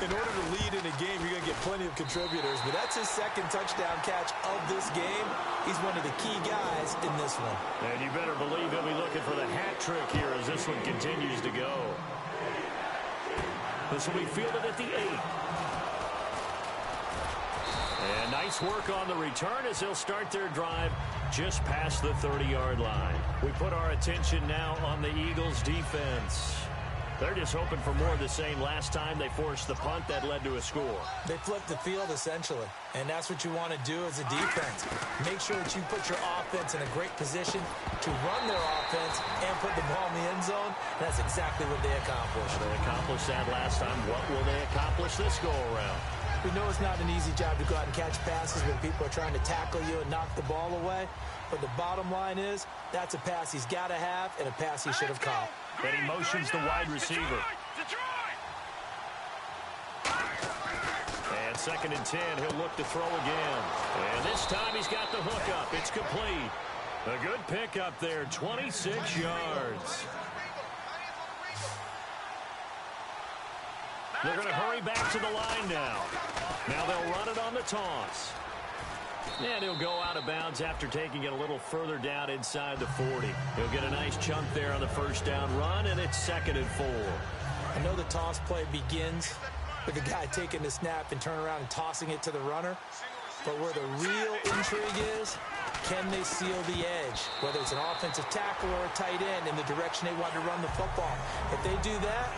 Speaker 3: In order to lead in a game, you're going to get plenty of contributors, but that's his second touchdown catch of this game. He's one of the key guys in this one.
Speaker 2: And you better believe he'll be looking for the hat trick here as this one continues to go. This will be fielded at the 8. And nice work on the return as they'll start their drive just past the 30-yard line. We put our attention now on the Eagles' defense. They're just hoping for more of the same. Last time they forced the punt that led to a score.
Speaker 3: They flipped the field, essentially, and that's what you want to do as a defense. Make sure that you put your offense in a great position to run their offense and put the ball in the end zone. And that's exactly what they accomplished.
Speaker 2: They accomplished that last time. What will they accomplish this go-around?
Speaker 3: We know it's not an easy job to go out and catch passes when people are trying to tackle you and knock the ball away. But the bottom line is, that's a pass he's got to have and a pass he should have caught.
Speaker 2: And he motions the wide receiver. And 2nd and 10, he'll look to throw again. And this time he's got the hook up. It's complete. A good pickup there, 26 yards. They're going to hurry back to the line now. Now they'll run it on the toss. And he'll go out of bounds after taking it a little further down inside the 40. He'll get a nice chunk there on the first down run, and it's 2nd and 4.
Speaker 3: I know the toss play begins with the guy taking the snap and turn around and tossing it to the runner. But where the real intrigue is, can they seal the edge? Whether it's an offensive tackle or a tight end in the direction they want to run the football. If they do that,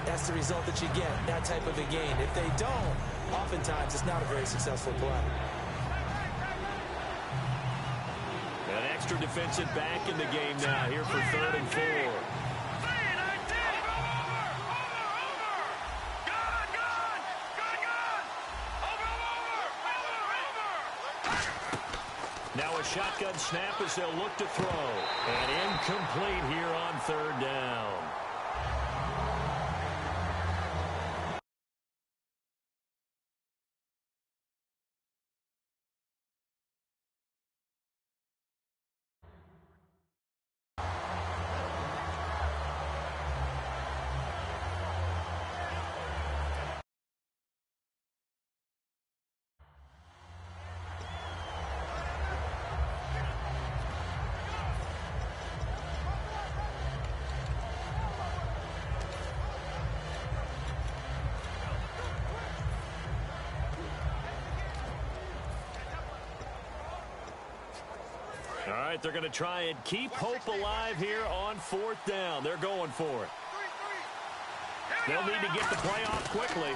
Speaker 3: that's the result that you get, that type of a gain. If they don't, oftentimes it's not a very successful play.
Speaker 2: An extra defensive back in the game now here for 3rd and 4. Now a shotgun snap as they'll look to throw. And incomplete here on 3rd down. All right, they're going to try and keep hope alive here on 4th down. They're going for it. They'll need to get the play off quickly.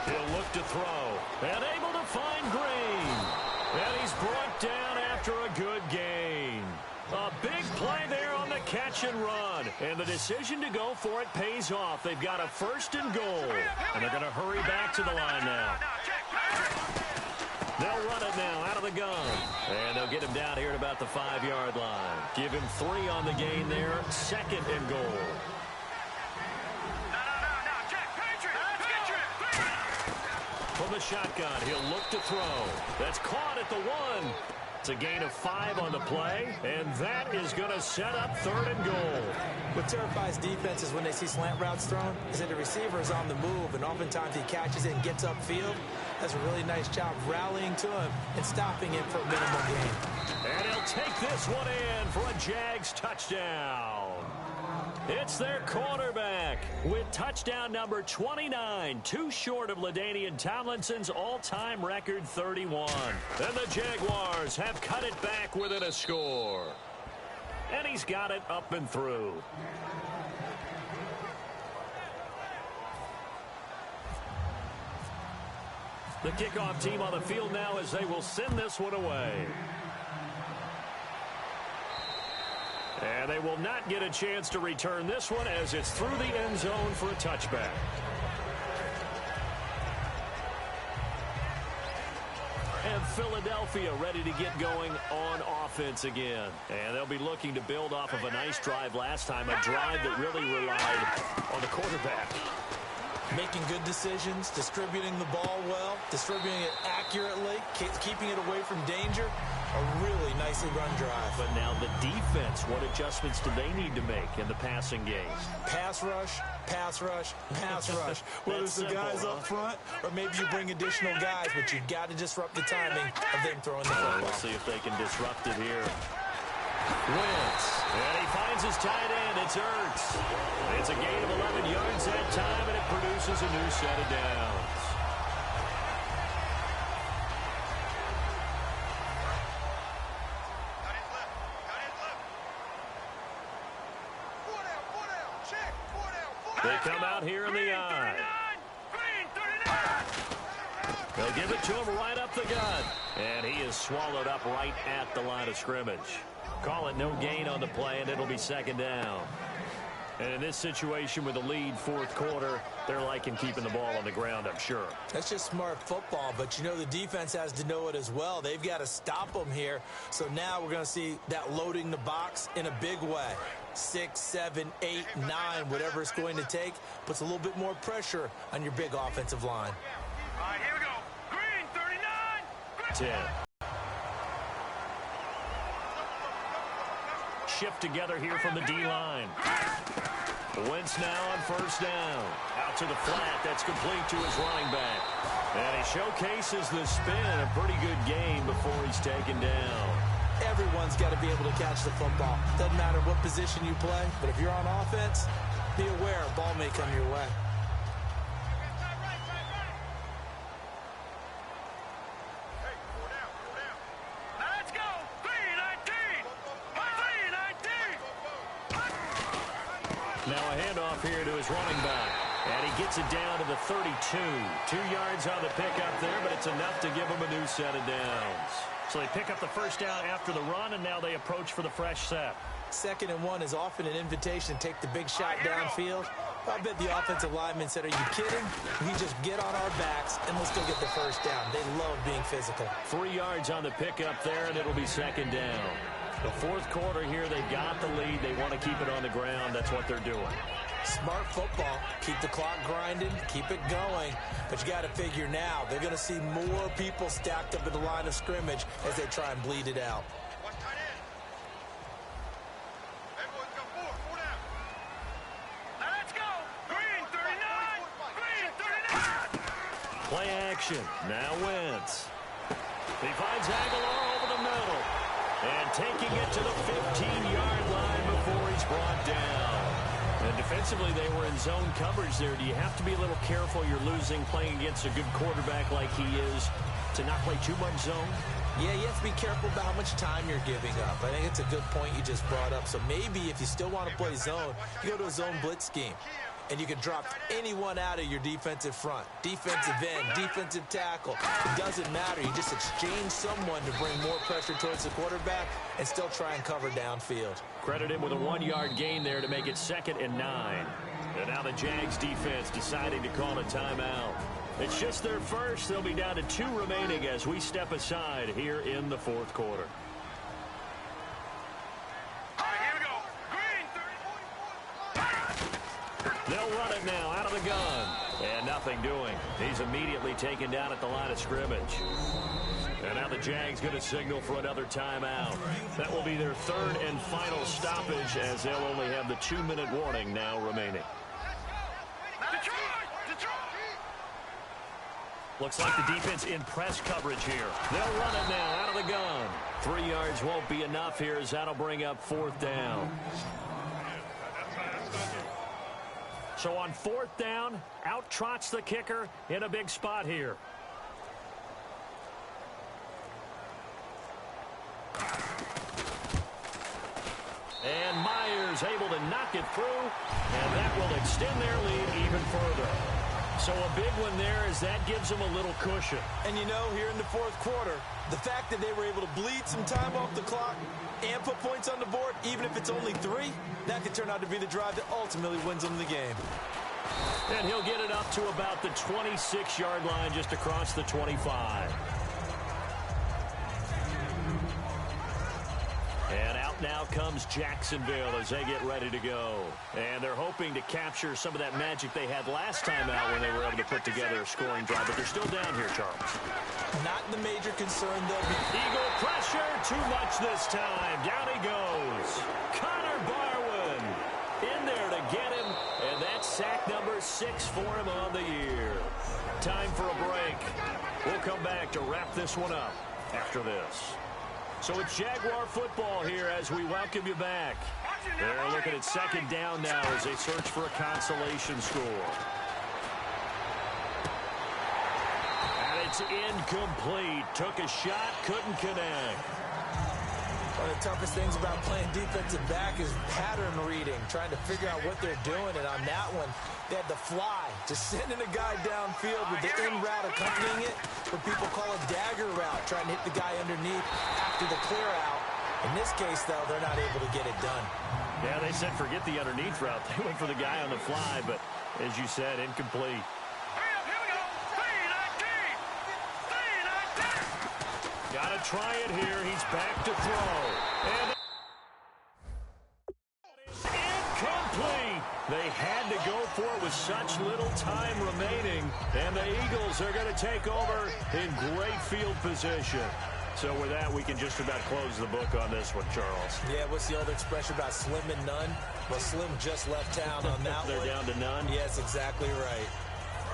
Speaker 2: He'll look to throw. And able to find Green. And he's brought down after a good gain. A big play there on the catch and run. And the decision to go for it pays off. They've got a 1st and goal. And they're going to hurry back to the line now. They'll run it now out of the gun. And they'll get him down here at about the 5-yard line. Give him 3 on the gain there. 2nd and goal. From the shotgun, he'll look to throw. That's caught at the 1. It's a gain of 5 on the play, and that is going to set up 3rd and goal.
Speaker 3: What terrifies defenses when they see slant routes thrown is that the receiver is on the move, and oftentimes he catches it and gets upfield. Does a really nice job rallying to him and stopping him for a minimal gain.
Speaker 2: And he'll take this one in for a Jags touchdown. It's their quarterback with touchdown number 29, too short of LaDainian Tomlinson's all-time record 31. And the Jaguars have cut it back within a score. And he's got it up and through. The kickoff team on the field now as they will send this one away. And they will not get a chance to return this one as it's through the end zone for a touchback. And Philadelphia ready to get going on offense again. And they'll be looking to build off of a nice drive last time, a drive that really relied on the quarterback.
Speaker 3: Making good decisions, distributing the ball well, distributing it accurately, keeping it away from danger. A really nicely run drive.
Speaker 2: But now the defense, what adjustments do they need to make in the passing game?
Speaker 3: Pass rush, pass rush, pass rush. Whether it's the guys up front or maybe you bring additional guys, but you've got to disrupt the timing of them throwing the football.
Speaker 2: We'll see if they can disrupt it here. Wentz. And he finds his tight end. It's Ertz. It's a gain of 11 yards that time, and it produces a new set of downs. They come out here in the eye. They'll give it to him right up the gut. And he is swallowed up right at the line of scrimmage. Call it no gain on the play, and it'll be second down. And in this situation with the lead fourth quarter, they're liking keeping the ball on the ground, I'm sure.
Speaker 3: That's just smart football, but you know the defense has to know it as well. They've got to stop them here. So now we're going to see that loading the box in a big way. 6, 7, 8, 9, whatever it's going to take, puts a little bit more pressure on your big offensive line.
Speaker 4: All right, here we go. Green, 39.
Speaker 2: 10. Shift together here from the D-line. Wentz now on first down. Out to the flat. That's complete to his running back. And he showcases the spin. A pretty good game before he's taken down.
Speaker 3: Everyone's got to be able to catch the football. Doesn't matter what position you play, but if you're on offense, be aware a ball may come your way.
Speaker 4: Let's go. Green, 19. Green, 19.
Speaker 2: Now a handoff here to his running back. And he gets it down to the 32. 2 yards on the pickup there, but it's enough to give him a new set of downs. So they pick up the first down after the run, and now they approach for the fresh set.
Speaker 3: 2nd and 1 is often an invitation to take the big shot downfield. I bet the offensive lineman said, are you kidding? We just get on our backs, and let's go get the first down. They love being physical.
Speaker 2: 3 yards on the pickup there, and it'll be second down. The fourth quarter here, they got the lead. They want to keep it on the ground. That's what they're doing.
Speaker 3: Smart football. Keep the clock grinding. Keep it going. But you got to figure now, they're going to see more people stacked up at the line of scrimmage as they try and bleed it out.
Speaker 4: Let's go. Green, 39. Green, 39.
Speaker 2: Play action. Now Wentz. He finds Aguilar over the middle. And taking it to the 15-yard line before he's brought down. And defensively, they were in zone coverage there. Do you have to be a little careful? You're losing, playing against a good quarterback like he is, to not play too much zone?
Speaker 3: Yeah, you have to be careful about how much time you're giving up. I think it's a good point you just brought up. So maybe if you still want to play zone, you go to a zone blitz scheme. And you can drop anyone out of your defensive front. Defensive end, defensive tackle. It doesn't matter. You just exchange someone to bring more pressure towards the quarterback and still try and cover downfield.
Speaker 2: Credit him with a 1-yard gain there to make it 2nd and 9. And now the Jags defense deciding to call a timeout. It's just their first. They'll be down to 2 remaining as we step aside here in the fourth quarter.
Speaker 4: All right, here we go. Green, 30.
Speaker 2: They'll run it now out of the gun. And nothing doing. He's immediately taken down at the line of scrimmage. And now the Jags going to signal for another timeout. That will be their 3rd and final stoppage as they'll only have the 2-minute warning now remaining.
Speaker 4: Detroit.
Speaker 2: Looks like the defense in press coverage here. They'll run it now out of the gun. 3 yards won't be enough here as that'll bring up 4th down. So on 4th down, out trots the kicker in a big spot here. And Myers able to knock it through, and that will extend their lead even further. So a big one there as that gives them a little cushion.
Speaker 3: And you know, here in the 4th quarter, the fact that they were able to bleed some time off the clock and put points on the board, even if it's only 3, that could turn out to be the drive that ultimately wins them the game.
Speaker 2: And he'll get it up to about the 26-yard line, just across the 25. And out now comes Jacksonville as they get ready to go. And they're hoping to capture some of that magic they had last time out when they were able to put together a scoring drive. But they're still down here, Charles.
Speaker 3: Not the major concern, though.
Speaker 2: Eagle pressure, too much this time. Down he goes. Connor Barwin in there to get him. And that's sack number 6 for him on the year. Time for a break. We'll come back to wrap this one up after this. So it's Jaguar football here as we welcome you back. They're looking at 2nd down now as they search for a consolation score. And it's incomplete. Took a shot, couldn't connect.
Speaker 3: One of the toughest things about playing defensive back is pattern reading, trying to figure out what they're doing. And on that one, they had the fly, just sending a guy downfield with the in route accompanying it, what people call a dagger route, trying to hit the guy underneath after the clear out. In this case, though, they're not able to get it done.
Speaker 2: Yeah, they said forget the underneath route. They went for the guy on the fly, but as you said, incomplete.
Speaker 4: Here we go. 3-19.
Speaker 2: Got to try it here. He's back to throw. And it's incomplete. They had to go for it with such little time remaining. And the Eagles are going to take over in great field position. So with that, we can just about close the book on this one, Charles.
Speaker 3: Yeah, what's the old expression about slim and none? Well, Slim just left town on that
Speaker 2: They're
Speaker 3: one.
Speaker 2: down to none.
Speaker 3: Yes, exactly right.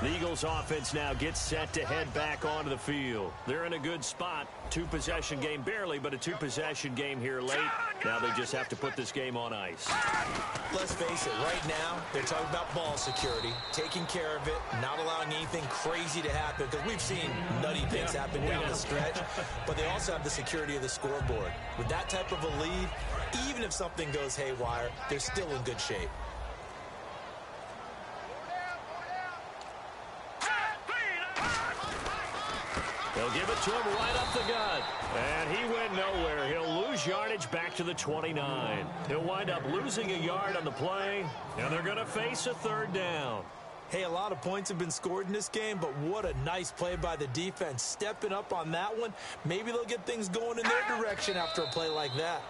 Speaker 2: The Eagles offense now gets set to head back onto the field. They're in a good spot. 2-possession game, barely, but a 2-possession game here late. Now they just have to put this game on ice.
Speaker 3: Let's face it, right now, they're talking about ball security, taking care of it, not allowing anything crazy to happen, because we've seen nutty things happen down the stretch, but they also have the security of the scoreboard. With that type of a lead, even if something goes haywire, they're still in good shape.
Speaker 2: They'll give it to him right up the gut. And he went nowhere. He'll lose yardage back to the 29. He'll wind up losing a yard on the play, and they're going to face a 3rd down.
Speaker 3: Hey, a lot of points have been scored in this game, but what a nice play by the defense. Stepping up on that one, maybe they'll get things going in their direction after a play like that.